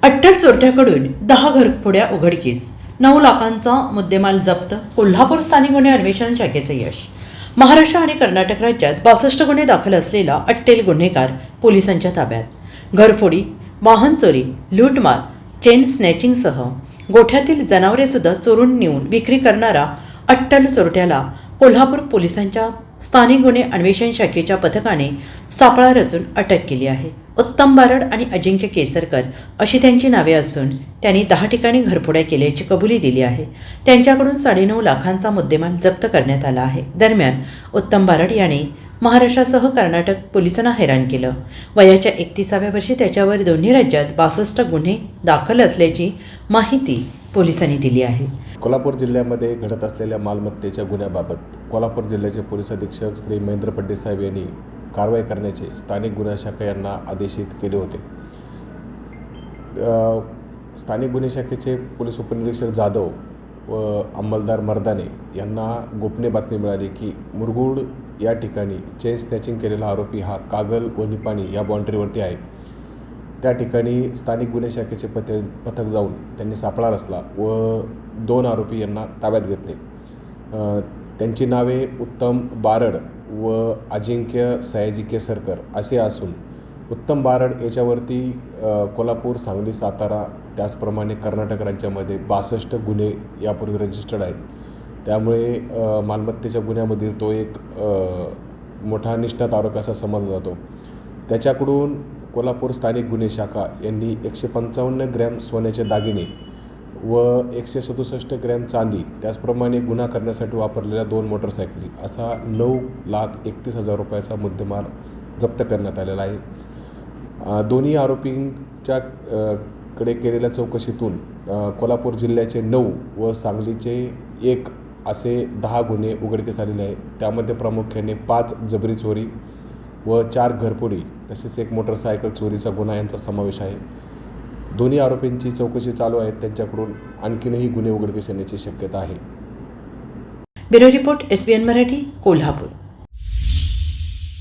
अट्टर चोरट्याकडून 10 घरफोड्या उघडकीस, 9 लाखांचा मुद्देमाल जप्त. कोल्हापूर स्थानिक गुन्हे अन्वेषण शाखेचे यश. महाराष्ट्र आणि कर्नाटक राज्यात 62 गुन्हे दाखल असलेला अट्टेल गुन्हेगार पोलिसांच्या ताब्यात. घरफोडी, वाहन चोरी, लूटमार, चेन स्नॅचिंगसह गोठ्यातील जनावरे सुद्धा चोरून नेऊन विक्री करणारा अट्टल चोरट्याला कोल्हापूर पोलिसांच्या स्थानिक गुन्हे अन्वेषण शाखेच्या पथकाने सापळा रचून अटक केली आहे. उत्तम बारड आणि अजिंक्य केसरकर अशी त्यांची नावे असून त्यांनी 10 ठिकाणी घरफोड्या केल्याची कबुली दिली आहे. त्यांच्याकडून 9.5 लाखांचा मुद्देमाल जप्त करण्यात आला आहे. दरम्यान उत्तम बारड याने महाराष्ट्रासह कर्नाटक पोलिसांना हैराण केलं. वयाच्या 31व्या वर्षी त्याच्यावर दोन्ही राज्यात 62 गुन्हे दाखल असल्याची माहिती पोलिसांनी दिली आहे. कोल्हापूर जिल्ह्यामध्ये घडत असलेल्या मालमत्तेच्या गुन्ह्याबाबत कोल्हापूर जिल्ह्याचे पोलीस अधीक्षक श्री महेंद्र पड्डे साहेब यांनी कारवाई करण्याचे स्थानिक गुन्हे शाखा यांना आदेशित केले होते. स्थानिक गुन्हे शाखेचे पोलीस उपनिरीक्षक जाधव व अंमलदार मर्दाने यांना गोपनीय बातमी मिळाली की मुरगुड या ठिकाणी चेन स्नॅचिंग केलेला आरोपी हा कागल व निपाणी या बाउंड्रीवरती आहे. त्या ठिकाणी स्थानिक गुन्हे शाखेचे पथक जाऊन त्यांनी सापळा रचला व 2 आरोपी यांना ताब्यात घेतले. त्यांची नावे उत्तम बारड व अजिंक्य सयाजी केसरकर असे असून उत्तम बारड याच्यावरती कोल्हापूर, सांगली, सातारा त्याचप्रमाणे कर्नाटक राज्यामध्ये 62 गुन्हे यापूर्वी रजिस्टर्ड आहेत. त्यामुळे मालमत्तेच्या गुन्ह्यामध्ये तो एक मोठा निष्णात आरोपी असा समजला जातो. त्याच्याकडून कोल्हापूर स्थानिक गुन्हे शाखा यांनी 155 ग्रॅम सोन्याचे दागिने व 167 ग्रॅम चांदी, त्याचप्रमाणे गुन्हा करण्यासाठी वापरलेल्या 2 मोटरसायकली असा 9,31,000 रुपयाचा मुद्देमाल जप्त करण्यात आलेला आहे. दोन्ही आरोपींच्या कडे केलेल्या चौकशीतून कोल्हापूर जिल्ह्याचे 9 व सांगलीचे 1 असे 10 गुन्हे उघडकीस आलेले आहेत. त्यामध्ये प्रामुख्याने 5 जबरी चोरी व 4 घरफोडी तसेच 1 मोटरसायकल चोरीचा गुन्हा यांचा समावेश आहे. दोन्ही आरोपींची चौकशी चालू आहे. त्यांच्याकडून आणखीनही गुन्हे उघडकीस येण्याची शक्यता आहे. Bureau report, SBN Marathi, Kolhapur.